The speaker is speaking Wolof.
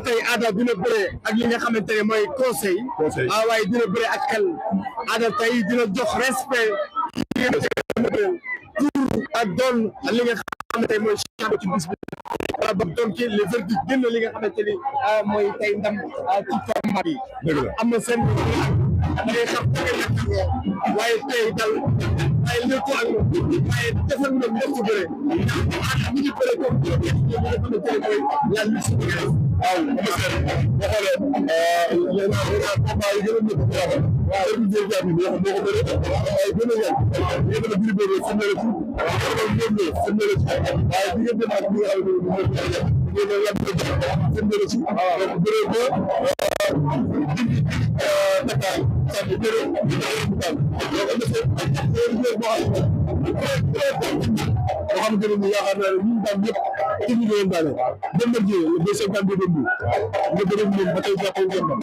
tey Ada dina bëre ak li nga xamante ne mooy conseil waaye dina bëre ak xel Ada tey dina jox respect pour ak doon li nga xamante ne mooy champion ci bis bi wala ba doon ci le verdict génn li nga xamante ni mooy tey ndam ci combat bi am na seen day xam waaye tey dal waaye lépp ak waaye defal na lépp bëre ak ñu ngi bëre comme li nga xamante ne mooy la lutte sénégalaise waaw boo xoolee yéen a combat yi gën a nekk waaw heure bi jël jàpp bi boo ko bëre waaye gën a yàgg yéen a biri bëre fi mu ne la ci waaye fi mu ne la ci waaye di ngeen dem ak ñi nga xam ne mooy yéen a yàgg fi mu ne la ci donc bëre ba Dakar sànni bëre bu daal donc am na seen boo xamante ne yaakaar naa ne ñu daan ñëpp ci ñu doon daane dem na jëlee le 252 dem nga bëre moom ba tey jàppoo ngeen ba